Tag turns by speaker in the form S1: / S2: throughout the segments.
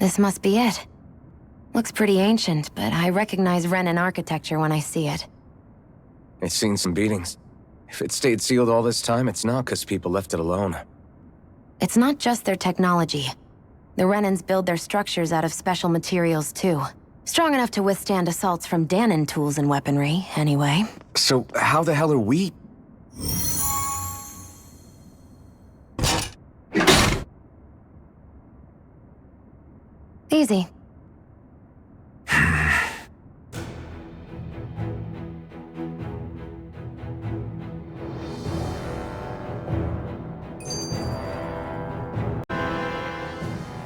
S1: This must be it. Looks pretty ancient, but I recognize Renan architecture when I see it.
S2: It's seen some beatings. If it stayed sealed all this time, it's not because people left it alone.
S1: It's not just their technology. The Renans build their structures out of special materials, too. Strong enough to withstand assaults from Danon tools and weaponry, anyway.
S2: So how the hell are we...
S1: Easy.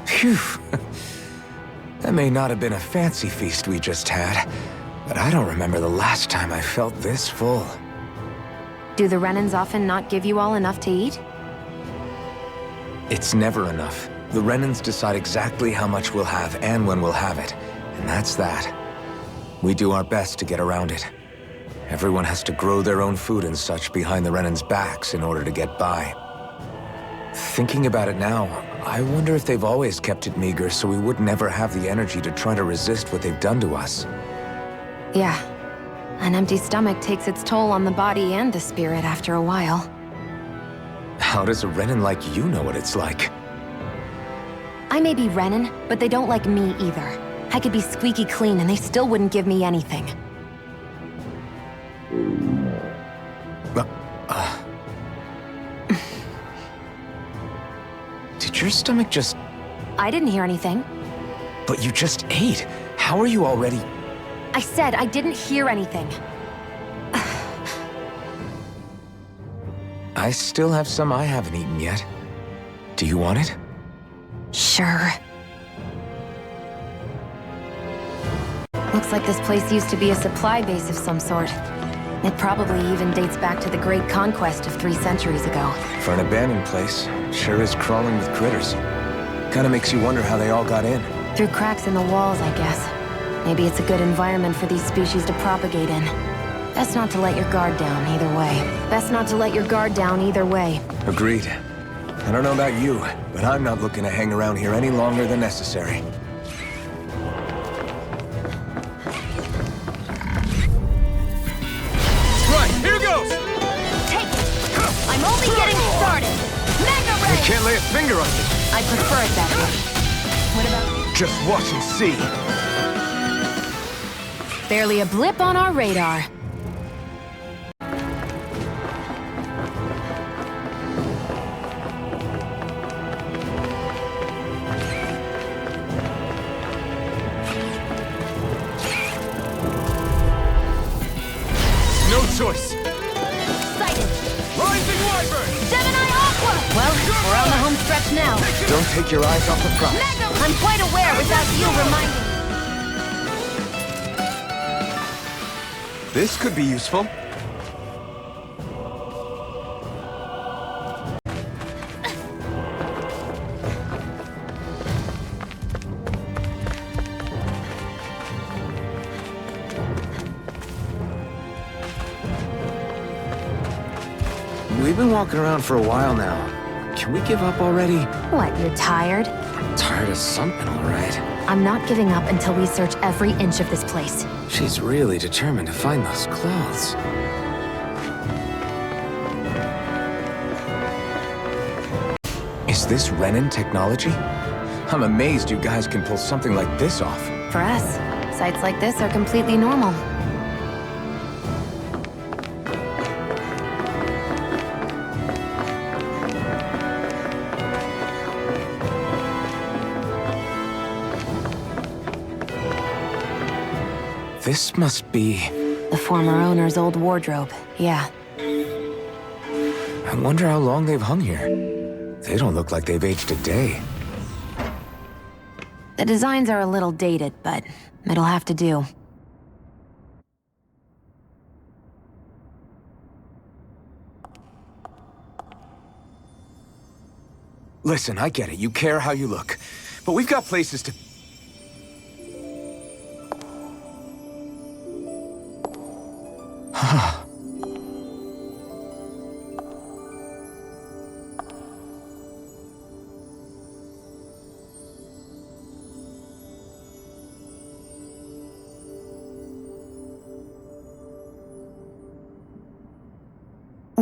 S2: Phew. That may not have been a fancy feast we just had, but I don't remember the last time I felt this full.
S1: Do the Renans often not give you all enough to eat?
S2: It's never enough. The Renans decide exactly how much we'll have and when we'll have it, and that's that. We do our best to get around it. Everyone has to grow their own food and such behind the Renans' backs in order to get by. Thinking about it now, I wonder if they've always kept it meager so we would never have the energy to try to resist what they've done to us.
S1: Yeah. An empty stomach takes its toll on the body and the spirit after a while.
S2: How does a Renan like you know what it's like?
S1: I may be Renan, but they don't like me either. I could be squeaky clean and they still wouldn't give me anything.
S2: Did your stomach just...
S1: I didn't hear anything.
S2: But you just ate. How are you already...
S1: I said I didn't hear anything.
S2: I still have some I haven't eaten yet. Do you want it?
S1: Sure. Looks like this place used to be a supply base of some sort. It probably even dates back to the Great Conquest of 3 centuries ago.
S2: For an abandoned place, sure is crawling with critters. Kinda makes you wonder how they all got in.
S1: Through cracks in the walls, I guess. Maybe it's a good environment for these species to propagate in. Best not to let your guard down either way. Best not to let your guard down either way.
S2: Agreed. I don't know about you, but I'm not looking to hang around here any longer than necessary.
S3: Right, here goes!
S1: Take it! I'm only getting started! Mega Ray!
S2: You can't lay a finger on me!
S1: I prefer it that way. What about...
S2: Just watch and see!
S1: Barely a blip on our radar.
S3: No choice!
S1: Excited!
S3: Rising Wyvern!
S1: Gemini Aqua! Well, we're on the home stretch now.
S2: Don't take your eyes off the prize.
S1: I'm quite aware without you reminding.
S2: This could be useful. We've been walking around for a while now. Can we give up already?
S1: What, you're tired?
S2: I'm tired of something, all right.
S1: I'm not giving up until we search every inch of this place.
S2: She's really determined to find those clothes. Is this Renan technology? I'm amazed you guys can pull something like this off.
S1: For us, sites like this are completely normal.
S2: This must be...
S1: The former owner's old wardrobe, yeah.
S2: I wonder how long they've hung here. They don't look like they've aged a day.
S1: The designs are a little dated, but it'll have to do.
S2: Listen, I get it. You care how you look. But we've got places to...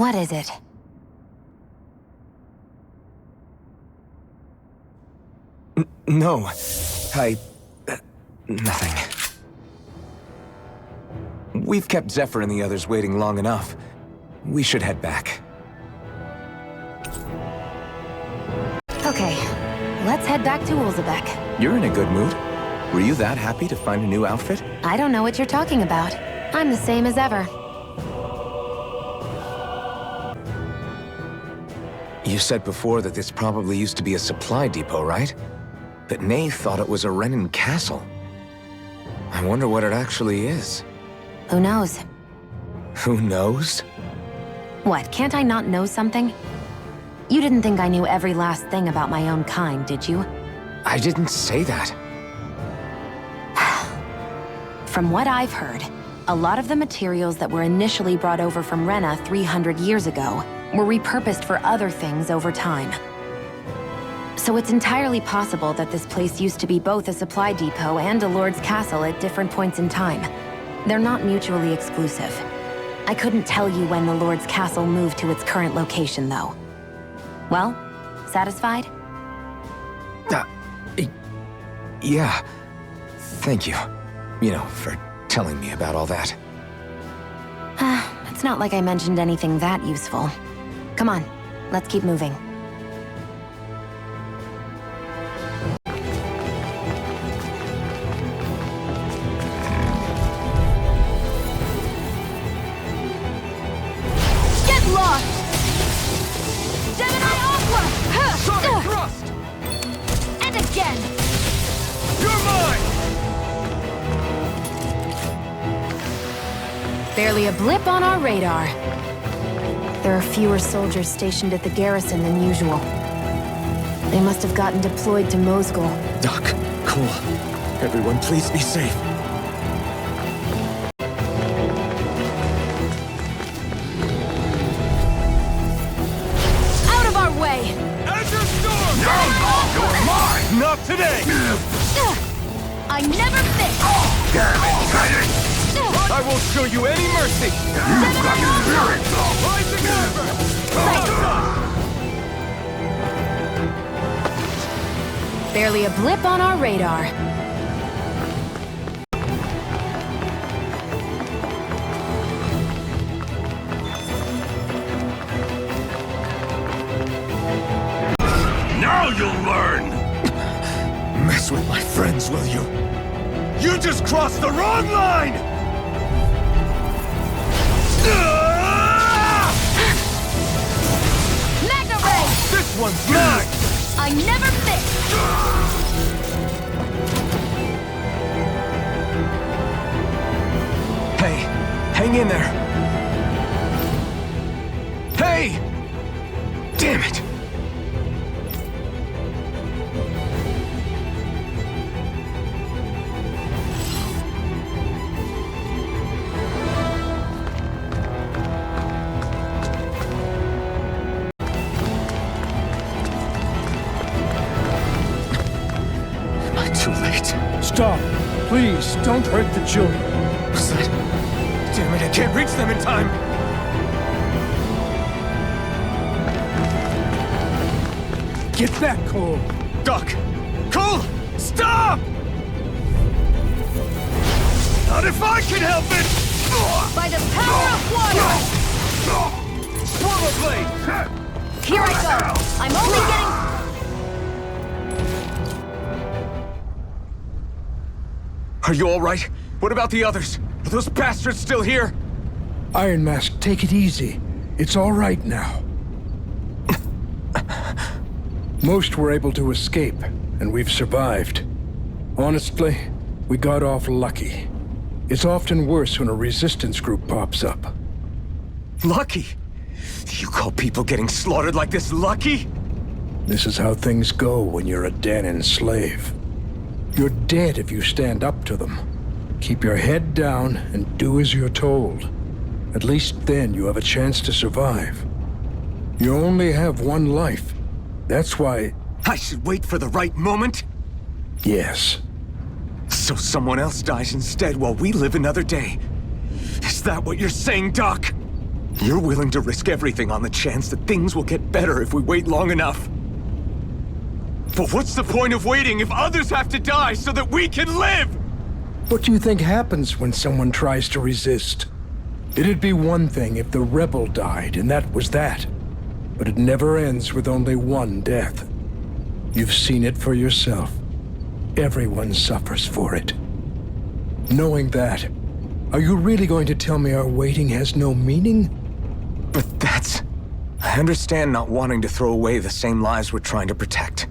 S1: What is it?
S2: No. Nothing. We've kept Zephyr and the others waiting long enough. We should head back.
S1: Okay, let's head back to Ulzebek.
S2: You're in a good mood. Were you that happy to find a new outfit?
S1: I don't know what you're talking about. I'm the same as ever.
S2: You said before that this probably used to be a supply depot, right? But Nay thought it was a Renan castle. I wonder what it actually is.
S1: Who knows?
S2: Who knows?
S1: What, can't I not know something? You didn't think I knew every last thing about my own kind, did you?
S2: I didn't say that.
S1: From what I've heard, a lot of the materials that were initially brought over from Rena 300 years ago were repurposed for other things over time. So it's entirely possible that this place used to be both a supply depot and a lord's castle at different points in time. They're not mutually exclusive. I couldn't tell you when the lord's castle moved to its current location, though. Well, satisfied?
S2: Yeah. Thank you. You know, for telling me about all that.
S1: It's not like I mentioned anything that useful. Come on, let's keep moving. Get lost! Gemini Aqua!
S3: Sonic thrust!
S1: And again!
S3: You're mine!
S1: Barely a blip on our radar. There are fewer soldiers stationed at the garrison than usual. They must have gotten deployed to Mosgul.
S2: Doc, Cole, everyone please be safe.
S1: Out of our way!
S3: Azure Storm! You're mine! Not today!
S1: I never miss!
S3: I won't show you any mercy! Rising Wyvern!
S1: Barely a blip on our radar.
S3: Now you'll learn!
S2: Mess with my friends, will you?
S3: You just crossed the wrong line!
S1: Magna Ray!
S3: This one's mine!
S1: I never miss!
S2: Hey, hang in there. Hey! Damn it! Too late.
S4: Stop. Please, don't hurt the children.
S2: What's that? Damn it, I can't reach them in time!
S4: Get back, Cole.
S3: Doc! Cole! Stop! Not if I can help it!
S1: By the power of water!
S3: Swallow blade!
S1: Here I go! I'm only getting...
S2: Are you all right? What about the others? Are those bastards still here?
S4: Iron Mask, take it easy. It's all right now. Most were able to escape, and we've survived. Honestly, we got off lucky. It's often worse when a resistance group pops up.
S2: Lucky? You call people getting slaughtered like this lucky?
S4: This is how things go when you're a Danan slave. You're dead if you stand up to them. Keep your head down and do as you're told. At least then you have a chance to survive. You only have one life. That's why...
S2: I should wait for the right moment?
S4: Yes.
S2: So someone else dies instead while we live another day. Is that what you're saying, Doc? You're willing to risk everything on the chance that things will get better if we wait long enough. But what's the point of waiting if others have to die so that we can live?
S4: What do you think happens when someone tries to resist? It'd be one thing if the rebel died, and that was that. But it never ends with only one death. You've seen it for yourself. Everyone suffers for it. Knowing that, are you really going to tell me our waiting has no meaning?
S2: But that's... I understand not wanting to throw away the same lives we're trying to protect.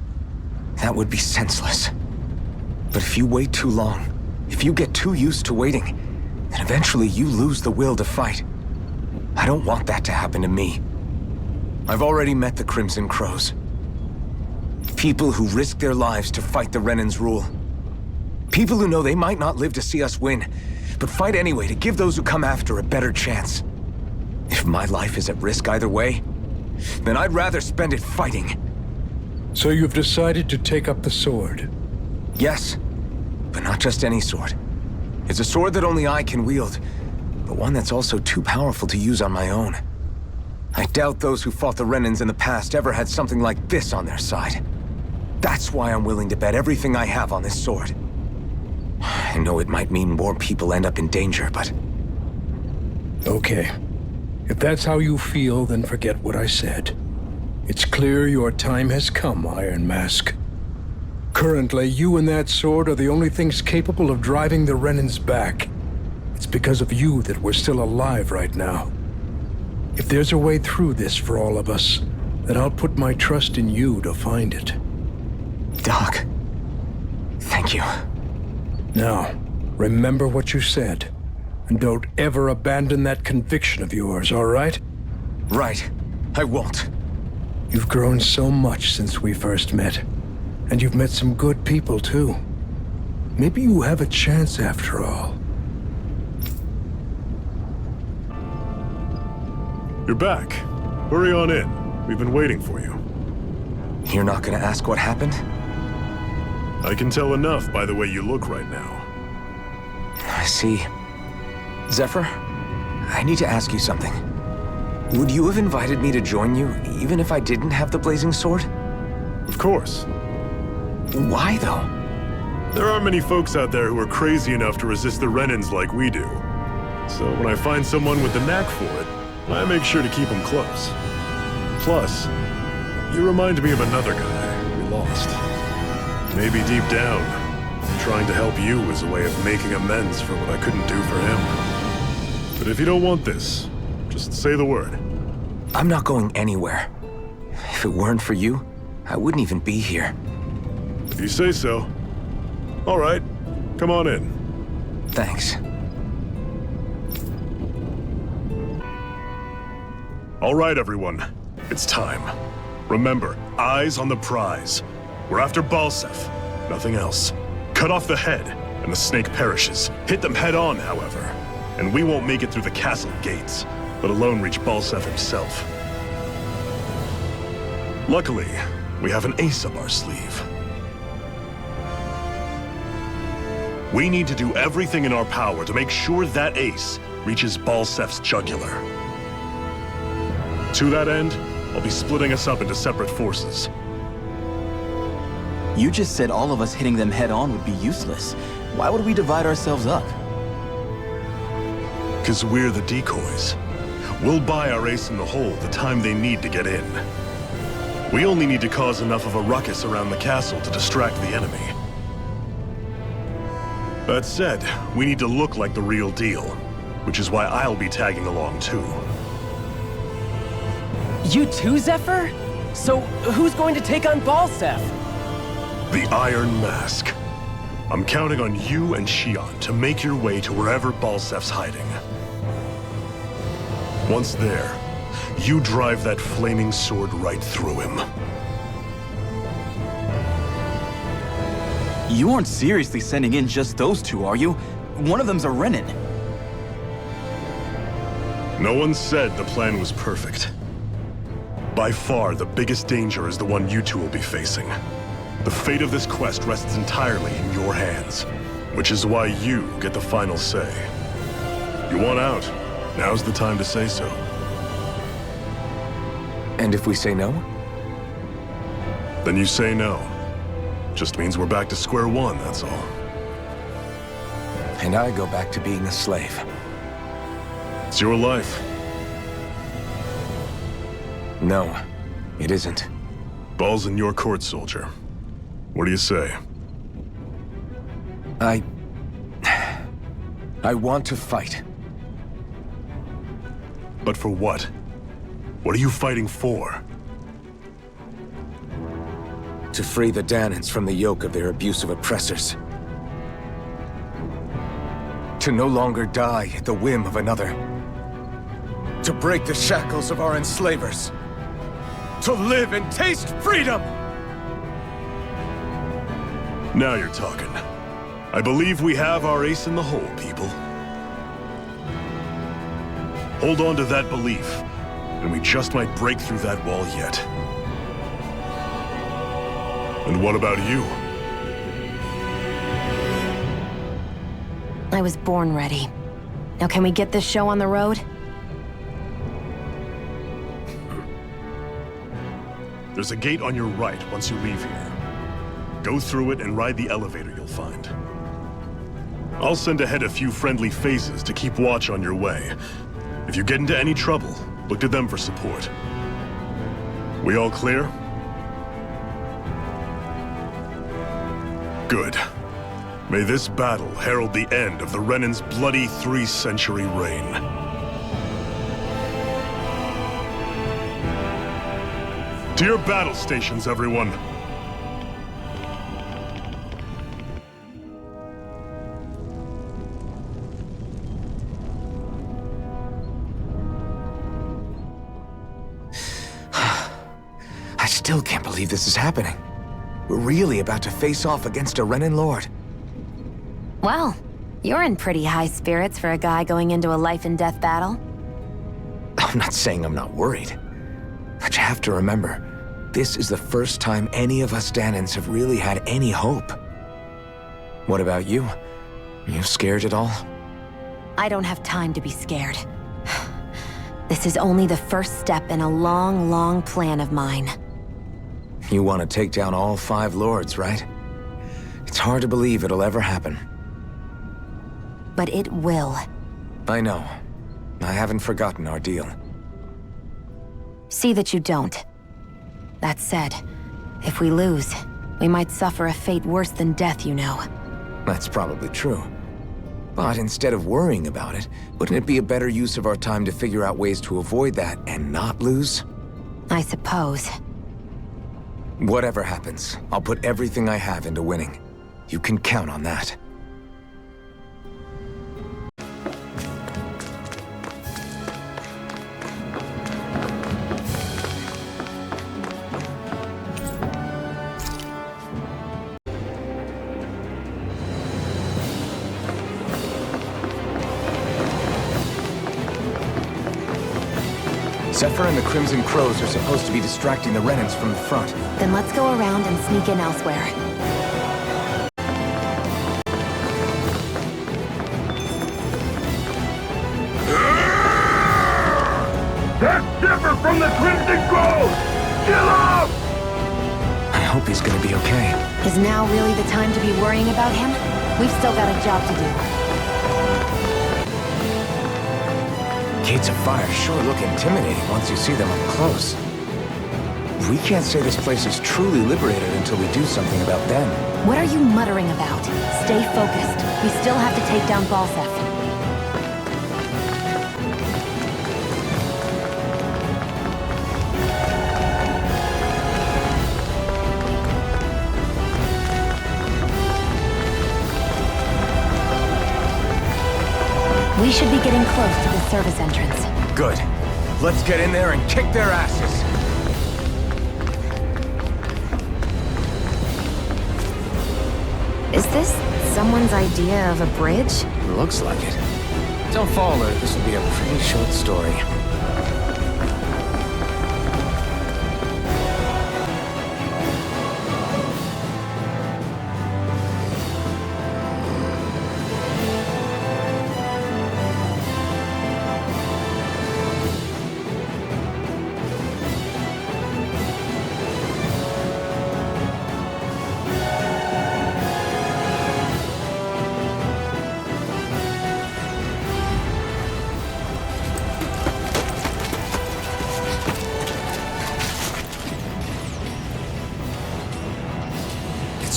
S2: That would be senseless. But if you wait too long, if you get too used to waiting, then eventually you lose the will to fight. I don't want that to happen to me. I've already met the Crimson Crows. People who risk their lives to fight the Renan's rule. People who know they might not live to see us win, but fight anyway to give those who come after a better chance. If my life is at risk either way, then I'd rather spend it fighting.
S4: So you've decided to take up the sword?
S2: Yes, but not just any sword. It's a sword that only I can wield, but one that's also too powerful to use on my own. I doubt those who fought the Renans in the past ever had something like this on their side. That's why I'm willing to bet everything I have on this sword. I know it might mean more people end up in danger, but...
S4: Okay. If that's how you feel, then forget what I said. It's clear your time has come, Iron Mask. Currently, you and that sword are the only things capable of driving the Renans back. It's because of you that we're still alive right now. If there's a way through this for all of us, then I'll put my trust in you to find it.
S2: Doc, thank you.
S4: Now, remember what you said, and don't ever abandon that conviction of yours, all right?
S2: Right. I won't.
S4: You've grown so much since we first met, and you've met some good people, too. Maybe you have a chance after all.
S3: You're back. Hurry on in. We've been waiting for you.
S2: You're not gonna ask what happened?
S3: I can tell enough by the way you look right now.
S2: I see. Zephyr, I need to ask you something. Would you have invited me to join you, even if I didn't have the blazing sword?
S3: Of course.
S2: Why, though?
S3: There aren't many folks out there who are crazy enough to resist the Renans like we do. So when I find someone with the knack for it, I make sure to keep them close. Plus, you remind me of another guy we lost. Maybe deep down, trying to help you is a way of making amends for what I couldn't do for him. But if you don't want this, just say the word.
S2: I'm not going anywhere. If it weren't for you, I wouldn't even be here.
S3: If you say so. All right, come on in.
S2: Thanks.
S3: All right, everyone. It's time. Remember, eyes on the prize. We're after Balsef, nothing else. Cut off the head, and the snake perishes. Hit them head on, however. And we won't make it through the castle gates, let alone reach Balsef himself. Luckily, we have an ace up our sleeve. We need to do everything in our power to make sure that ace reaches Balsef's jugular. To that end, I'll be splitting us up into separate forces.
S5: You just said all of us hitting them head-on would be useless. Why would we divide ourselves up?
S3: 'Cause we're the decoys. We'll buy our ace in the hole the time they need to get in. We only need to cause enough of a ruckus around the castle to distract the enemy. That said, we need to look like the real deal, which is why I'll be tagging along too.
S6: You too, Zephyr? So, who's going to take on Balsef?
S3: The Iron Mask. I'm counting on you and Shion to make your way to wherever Balsef's hiding. Once there, you drive that flaming sword right through him.
S5: You aren't seriously sending in just those two, are you? One of them's a Renan.
S3: No one said the plan was perfect. By far, the biggest danger is the one you two will be facing. The fate of this quest rests entirely in your hands, which is why you get the final say. You want out, now's the time to say so.
S2: And if we say no?
S3: Then you say no. Just means we're back to square one, that's all.
S2: And I go back to being a slave.
S3: It's your life.
S2: No, it isn't.
S3: Ball's in your court, soldier. What do you say?
S2: I want to fight.
S3: But for what? What are you fighting for?
S2: To free the Danans from the yoke of their abusive oppressors. To no longer die at the whim of another. To break the shackles of our enslavers. To live and taste freedom!
S3: Now you're talking. I believe we have our ace in the hole, people. Hold on to that belief, and we just might break through that wall yet. And what about you?
S1: I was born ready. Now can we get this show on the road?
S3: There's a gate on your right once you leave here. Go through it and ride the elevator you'll find. I'll send ahead a few friendly faces to keep watch on your way. If you get into any trouble, look to them for support. We all clear? Good. May this battle herald the end of the Renan's bloody 3-century reign. To your battle stations, everyone!
S2: I still can't believe this is happening. We're really about to face off against a Renan Lord.
S1: Well, you're in pretty high spirits for a guy going into a life-and-death battle.
S2: I'm not saying I'm not worried. But you have to remember, this is the first time any of us Danans have really had any hope. What about you? Are you scared at all?
S1: I don't have time to be scared. This is only the first step in a long, long plan of mine.
S2: You want to take down all 5 lords, right? It's hard to believe it'll ever happen.
S1: But it will.
S2: I know. I haven't forgotten our deal.
S1: See that you don't. That said, if we lose, we might suffer a fate worse than death, you know.
S2: That's probably true. But instead of worrying about it, wouldn't it be a better use of our time to figure out ways to avoid that and not lose?
S1: I suppose.
S2: Whatever happens, I'll put everything I have into winning. You can count on that. Zephyr and the Crimson Crows are supposed to be distracting the Renans from the front.
S1: Then let's go around and sneak in elsewhere.
S3: That's Zephyr from the Crimson Crows! Kill him!
S2: I hope he's gonna be okay.
S1: Is now really the time to be worrying about him? We've still got a job to do.
S2: Gates of Fire sure look intimidating once you see them up close. We can't say this place is truly liberated until we do something about them.
S1: What are you muttering about? Stay focused. We still have to take down Balseph. We should be getting close to the service entrance.
S2: Good. Let's get in there and kick their asses.
S1: Is this someone's idea of a bridge?
S2: Looks like it. Don't fall, or this will be a pretty short story.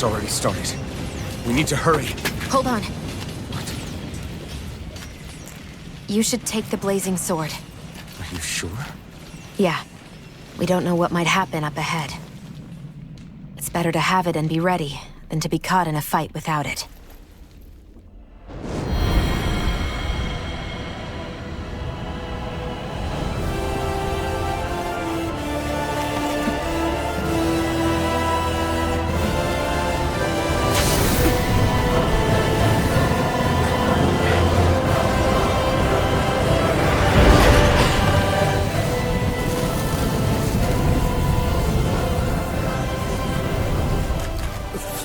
S2: already started. We need to hurry.
S1: Hold on. You should take the blazing sword.
S2: Are you sure?
S1: Yeah. We don't know what might happen up ahead. It's better to have it and be ready than to be caught in a fight without it.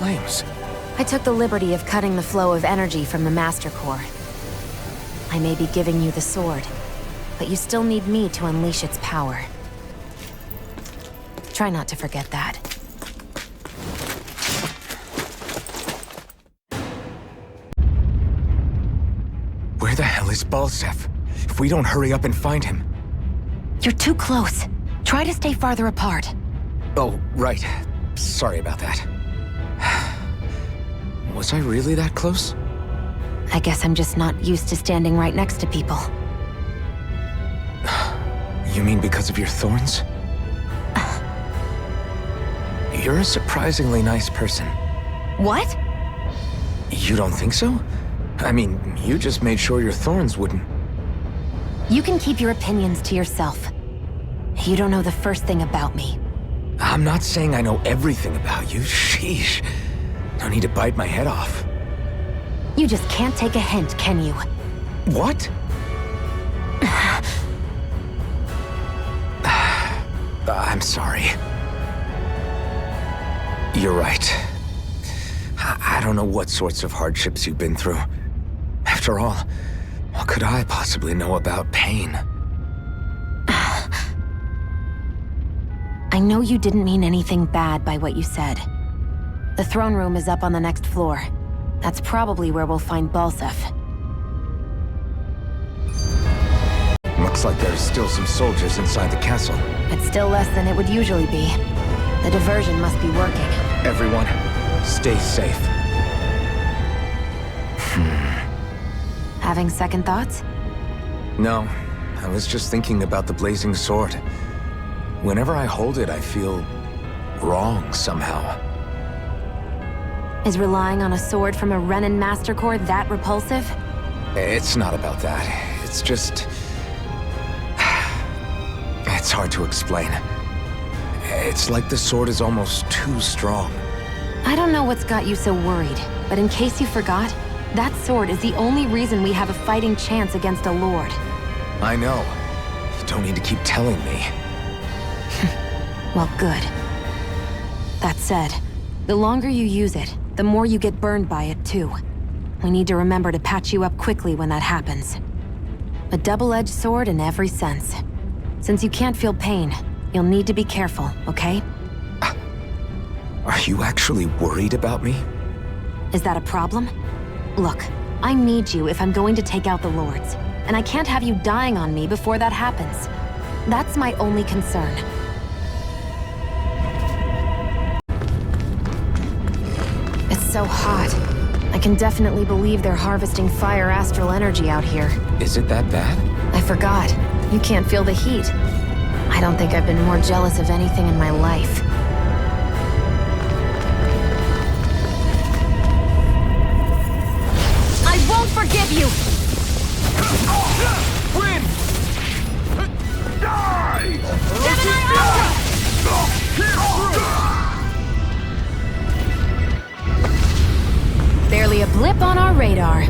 S2: Flames.
S1: I took the liberty of cutting the flow of energy from the Master Core. I may be giving you the sword, but you still need me to unleash its power. Try not to forget that.
S2: Where the hell is Balsef? If we don't hurry up and find him...
S1: You're too close. Try to stay farther apart.
S2: Oh, right. Sorry about that. Was I really that close?
S1: I guess I'm just not used to standing right next to people.
S2: You mean because of your thorns? You're a surprisingly nice person.
S1: What?
S2: You don't think so? I mean, you just made sure your thorns wouldn't...
S1: You can keep your opinions to yourself. You don't know the first thing about me.
S2: I'm not saying I know everything about you. Sheesh. No need to bite my head off.
S1: You just can't take a hint, can you?
S2: What? I'm sorry. You're right. I don't know what sorts of hardships you've been through. After all, what could I possibly know about pain?
S1: I know you didn't mean anything bad by what you said. The throne room is up on the next floor. That's probably where we'll find Balsef.
S2: Looks like there's still some soldiers inside the castle.
S1: It's still less than it would usually be. The diversion must be working.
S2: Everyone, stay safe.
S1: Having second thoughts?
S2: No, I was just thinking about the blazing sword. Whenever I hold it, I feel wrong somehow.
S1: Is relying on a sword from a Renan Master Core that repulsive?
S2: It's not about that. It's just... It's hard to explain. It's like the sword is almost too strong.
S1: I don't know what's got you so worried, but in case you forgot, that sword is the only reason we have a fighting chance against a lord.
S2: I know. You don't need to keep telling me.
S1: Well, good. That said, the longer you use it, the more you get burned by it, too. We need to remember to patch you up quickly when that happens. A double-edged sword in every sense. Since you can't feel pain, you'll need to be careful, okay?
S2: Are you actually worried about me?
S1: Is that a problem? Look, I need you if I'm going to take out the lords, and I can't have you dying on me before that happens. That's my only concern. It's so hot. I can definitely believe they're harvesting fire astral energy out here.
S2: Is it that bad?
S1: I forgot. You can't feel the heat. I don't think I've been more jealous of anything in my life. I won't forgive you!
S2: Win!
S3: Die!
S1: Barely a blip on our radar.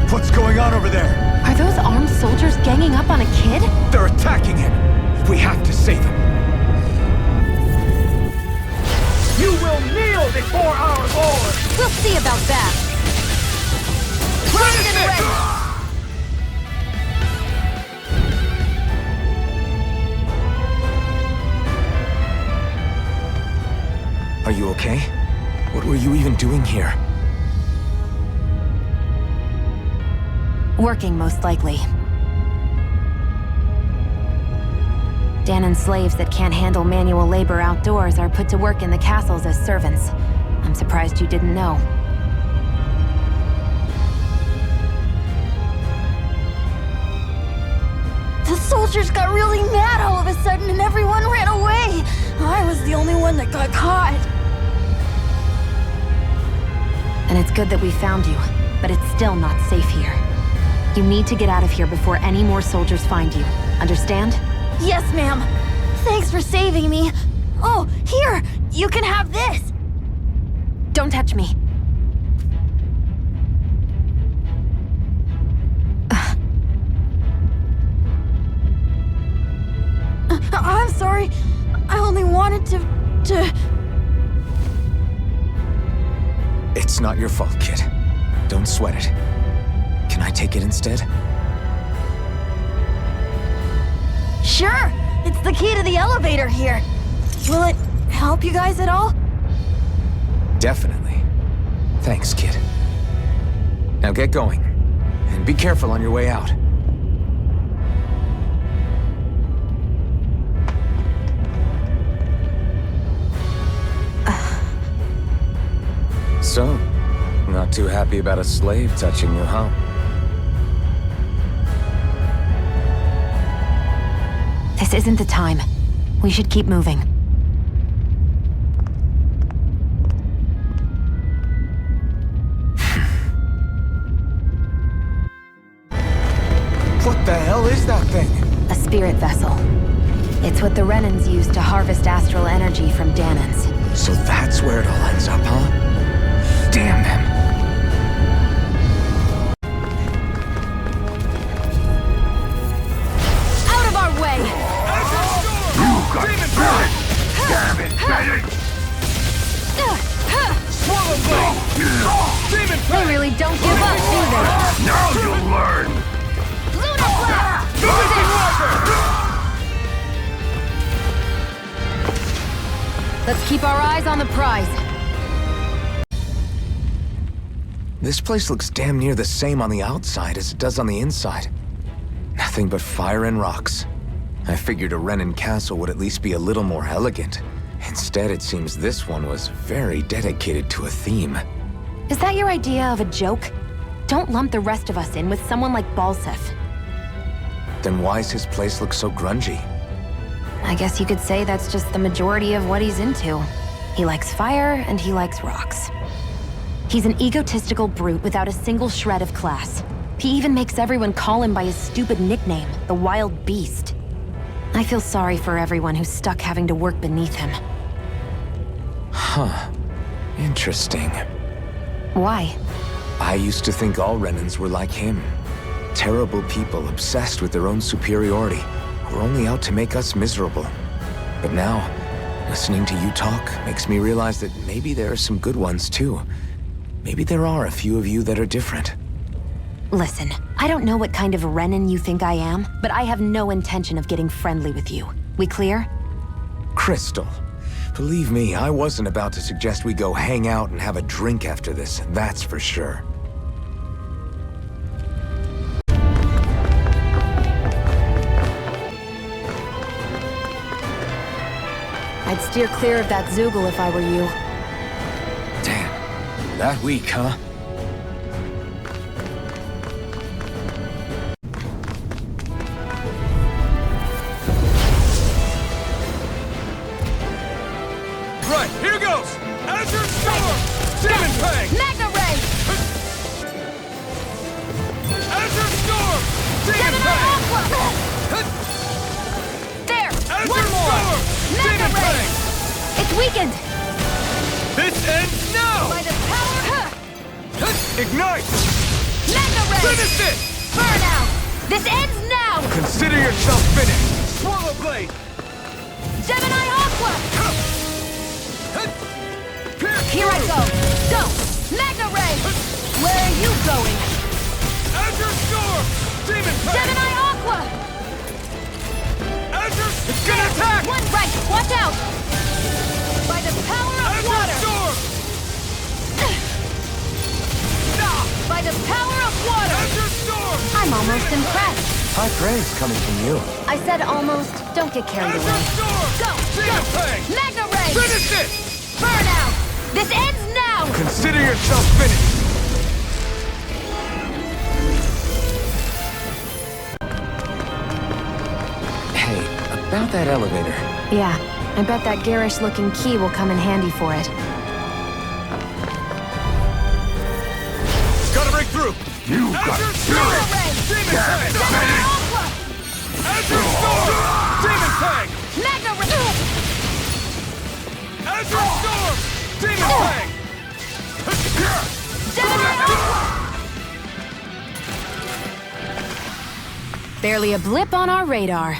S2: What's going on over there?
S1: Are those armed soldiers ganging up on a kid?
S2: They're attacking him! We have to save him!
S6: You will kneel before our lord!
S1: We'll see about that. Raise and ready!
S2: Are you okay? What were you even doing here?
S1: Working, most likely. Danan's slaves that can't handle manual labor outdoors are put to work in the castles as servants. I'm surprised you didn't know.
S7: The soldiers got really mad all of a sudden and everyone ran away. I was the only one that got caught.
S1: And it's good that we found you, but it's still not safe here. You need to get out of here before any more soldiers find you. Understand?
S7: Yes, ma'am. Thanks for saving me. Oh, here! You can have this!
S1: Don't touch me.
S7: I'm sorry. I only wanted to...
S2: It's not your fault, kid. Don't sweat it. Can I take it instead?
S7: Sure! It's the key to the elevator here. Will it help you guys at all?
S2: Definitely. Thanks, kid. Now get going. And be careful on your way out. So, not too happy about a slave touching you, huh?
S1: This isn't the time. We should keep moving.
S2: What the hell is that thing?
S1: A spirit vessel. It's what the Renans use to harvest astral energy from Danans.
S2: So that's where it all ends up, huh? Damn them.
S7: Out of our way!
S8: You got spirit! Damn it, Bennett!
S6: Swallow blade! Demon
S1: They really don't give up, do they?
S8: Now you'll learn!
S7: Luna Blast!
S1: Let's keep our eyes on the prize.
S2: This place looks damn near the same on the outside as it does on the inside. Nothing but fire and rocks. I figured a Renan castle would at least be a little more elegant. Instead, it seems this one was very dedicated to a theme.
S1: Is that your idea of a joke? Don't lump the rest of us in with someone like Balsef.
S2: Then why's his place look so grungy?
S1: I guess you could say that's just the majority of what he's into. He likes fire and he likes rocks. He's an egotistical brute without a single shred of class. He even makes everyone call him by his stupid nickname, the Wild Beast. I feel sorry for everyone who's stuck having to work beneath him.
S2: Huh. Interesting.
S1: Why?
S2: I used to think all Renans were like him. Terrible people obsessed with their own superiority, who are only out to make us miserable. But now, listening to you talk makes me realize that maybe there are some good ones too. Maybe there are a few of you that are different.
S1: Listen, I don't know what kind of Renan you think I am, but I have no intention of getting friendly with you. We clear?
S2: Crystal, believe me, I wasn't about to suggest we go hang out and have a drink after this, that's for sure.
S1: I'd steer clear of that Zoogle if I were you.
S2: Damn, that weak, huh?
S6: Right, here goes! Azure Storm! Demon Fang!
S7: Magna Ray!
S6: Azure Storm! Demon
S7: Gemini
S6: Fang!
S7: Aqua! There!
S6: Azure
S7: One more!
S6: Storm!
S7: Magna
S6: Demon
S7: Ray!
S6: Fang!
S1: It's weakened!
S6: This ends now!
S7: By the power...
S6: Ignite!
S7: Magna Ray!
S6: Finish it!
S7: Burn out! This ends now!
S6: Consider yourself finished! Swallow Blade!
S7: Gemini Aqua!
S6: Pierce
S7: Here I
S6: through!
S7: go! Go! Magna Ray! Where are you going?
S6: Azure Storm! Demon Fang!
S7: Gemini Aqua!
S6: Azure... It's gonna attack!
S7: One right! Watch out! By the power of
S6: Azure
S7: water!
S6: Storm!
S7: By the power of water!
S6: Azure Storm!
S1: I'm almost impressed.
S2: High praise coming from you.
S1: I said almost. Don't get carried
S6: Azure
S1: away.
S6: Storm!
S1: Go!
S6: Demon
S1: Go!
S6: Fang!
S1: Mega Ray!
S6: Finish it!
S1: Burn out! This ends now!
S2: Consider yourself finished! Hey, about that elevator.
S1: Yeah, I bet that garish-looking key will come in handy for it.
S6: Gotta break through!
S8: You got
S6: Azure
S8: spirit!
S6: Storm! Demon
S8: Damn
S6: Fang!
S8: it, Fang!
S1: Aqua!
S6: Azure Storm! Demon Fang!
S1: Mega Ray!
S6: Azure Storm! Demon Fang!
S1: Barely a blip on our radar.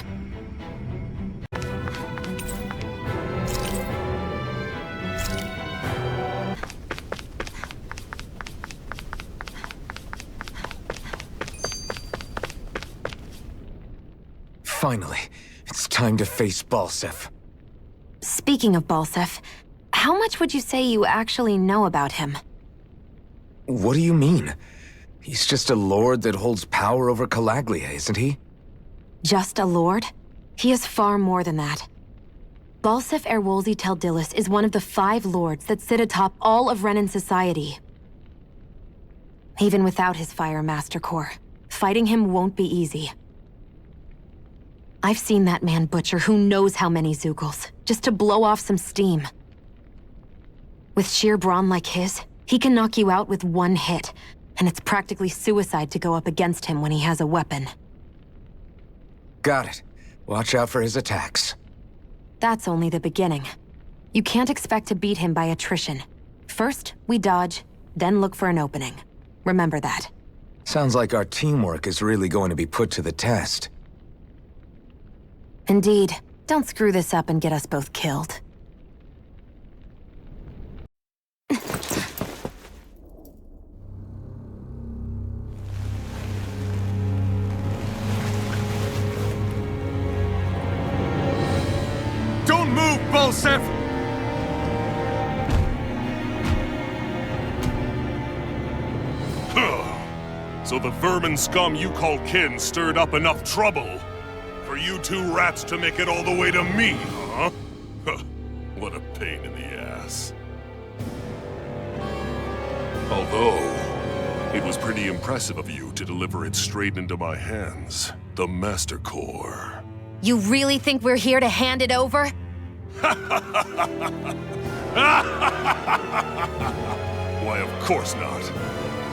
S2: Finally, it's time to face Balsef.
S1: Speaking of Balsef, how much would you say you actually know about him?
S2: What do you mean? He's just a lord that holds power over Calaglia, isn't he?
S1: Just a lord? He is far more than that. Balsef Erwolzi Teldilis is one of the 5 lords that sit atop all of Renan society. Even without his Fire Master Core, fighting him won't be easy. I've seen that man butcher who knows how many Zeugles, just to blow off some steam. With sheer brawn like his, he can knock you out with one hit, and it's practically suicide to go up against him when he has a weapon.
S2: Got it. Watch out for his attacks.
S1: That's only the beginning. You can't expect to beat him by attrition. First, we dodge, then look for an opening. Remember that.
S2: Sounds like our teamwork is really going to be put to the test.
S1: Indeed. Don't screw this up and get us both killed.
S6: Don't move, Balsef!
S3: So the vermin scum you call kin stirred up enough trouble for you 2 rats to make it all the way to me, huh? What a pain in the ass. Although, it was pretty impressive of you to deliver it straight into my hands. The Master Core.
S1: You really think we're here to hand it over?
S3: Why, of course not.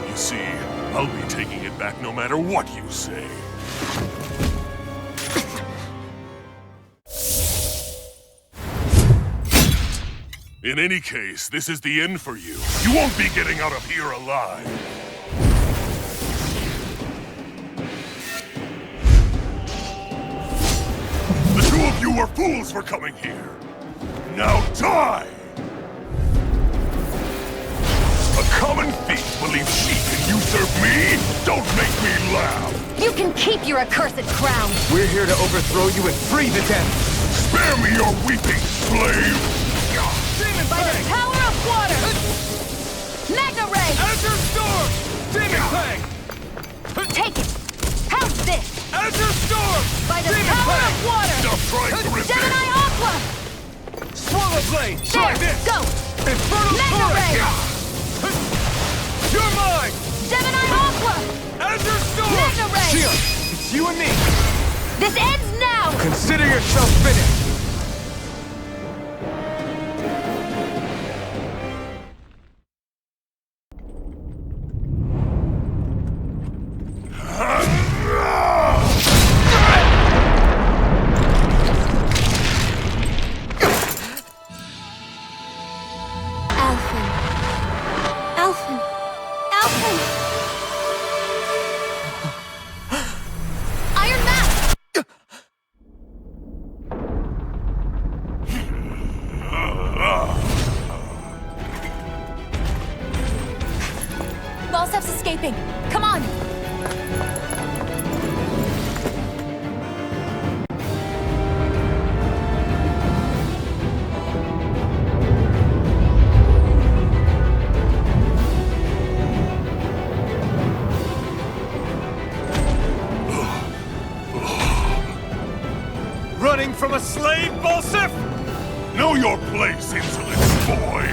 S3: You see, I'll be taking it back no matter what you say. In any case, this is the end for you. You won't be getting out of here alive. The 2 of you were fools for coming here. Now die! A common thief believes she can usurp me? Don't make me laugh!
S1: You can keep your accursed crown!
S2: We're here to overthrow you and free the dead!
S3: Spare me your weeping, slave!
S6: Demon
S1: By the
S6: Fang!
S1: power of water! Mega Ray!
S6: Azure Storm! Demon Fang!
S1: Take it! How's this?
S6: Azure Storm!
S1: By the
S6: Demon
S1: power
S6: Fang!
S1: of water!
S3: Stop trying to resist!
S1: Gemini Aqua!
S6: Swallow Blade!
S1: There!
S6: Try this!
S1: Go!
S6: Infernal
S1: Mega Ray!
S6: Torrent! You're mine!
S1: Gemini Aqua!
S6: Azure Storm!
S1: Mega Ray!
S2: Shield, it's you and me!
S1: This ends now!
S2: Consider yourself finished!
S1: Iron Mask! Balsef's escaping. Come on!
S6: running from a slave, Balsif?
S8: Know your place, insolent boy.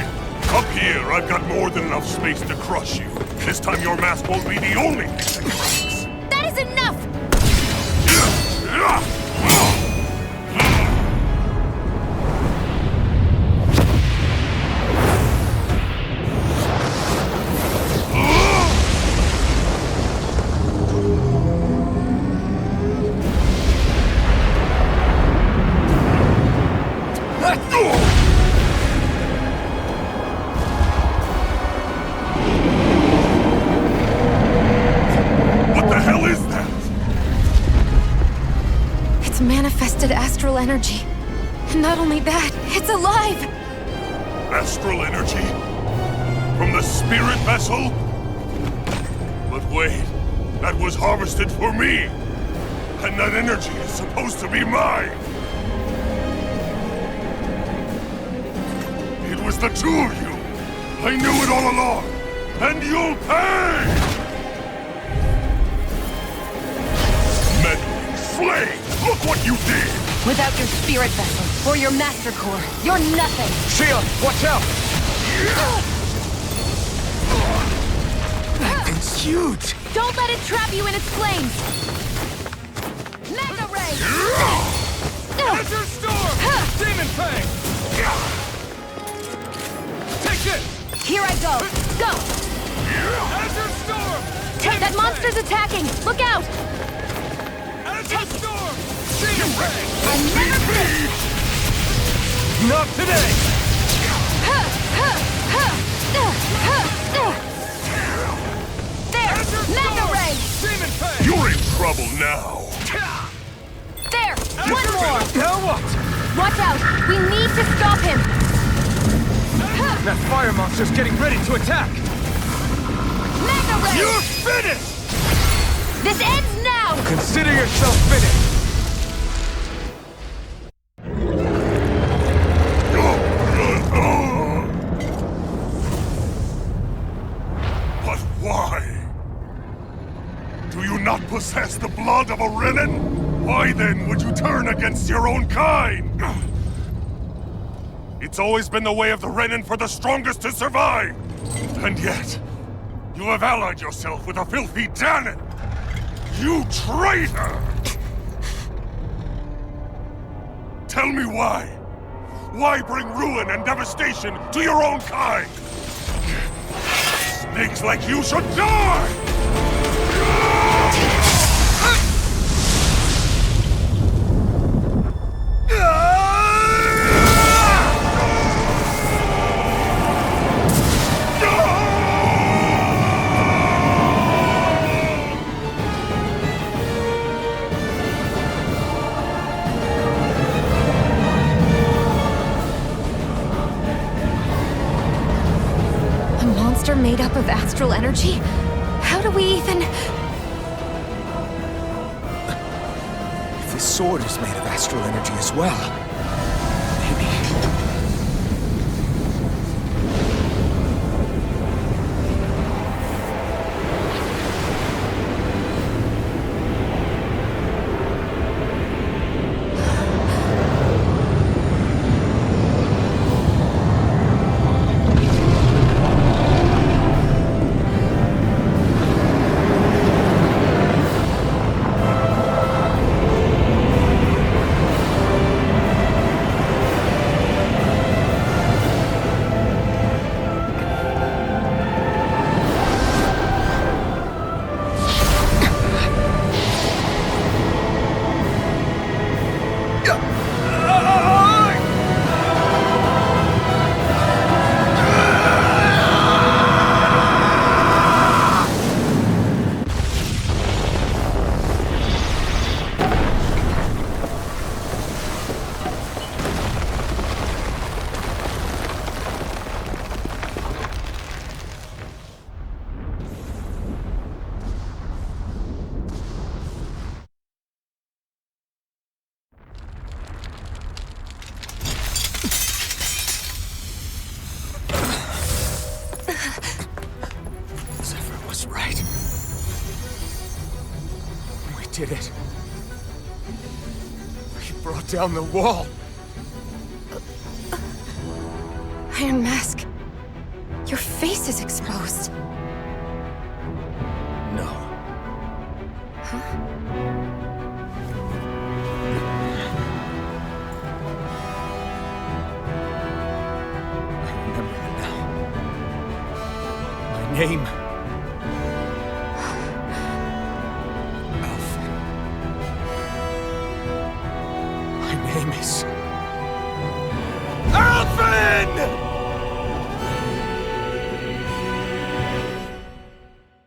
S8: Up here, I've got more than enough space to crush you. This time your mask won't be the only thing that cracks.
S7: That is enough!
S8: What the hell is that?
S7: It's manifested astral energy. And not only that, it's alive!
S8: Astral energy? From the spirit vessel? But wait, that was harvested for me! And that energy is supposed to be mine! It was the two of you! I knew it all along! And you'll pay! Meddling slave! Look what you did!
S1: Without your spirit vessel, or your master core, you're nothing!
S6: Shia, watch out!
S2: It's huge!
S1: Don't let it trap you in its flames! Mega Ray!
S6: Azure Storm! Demon Fang! Take this!
S1: Here I go! Go!
S6: Azure Storm!
S1: That monster's attacking! Look out!
S6: Azure Storm! Demon Fang!
S1: I'm never free!
S6: Not today!
S1: There! Mega Ray!
S6: Demon Fang!
S8: You're in trouble now!
S1: There! One more!
S6: Now what?
S1: Watch out! We need to stop him!
S6: That fire monster's getting ready to attack!
S1: Mega Ray!
S6: You're finished!
S1: This ends now!
S6: Consider yourself finished!
S8: But why? Do you not possess the blood of a Renan? Why then would you turn against your own kind? It's always been the way of the Renan for the strongest to survive! And yet, you have allied yourself with a filthy Danon! You traitor! Tell me why? Why bring ruin and devastation to your own kind? Snakes like you should die!
S1: Made up of astral energy? How do we even...
S2: This sword is made of astral energy as well. Maybe...
S6: brought down the wall.
S1: Iron Mask. Your face is exposed.
S6: No. I remember it now. My name. Alphen. My name is... Alphen!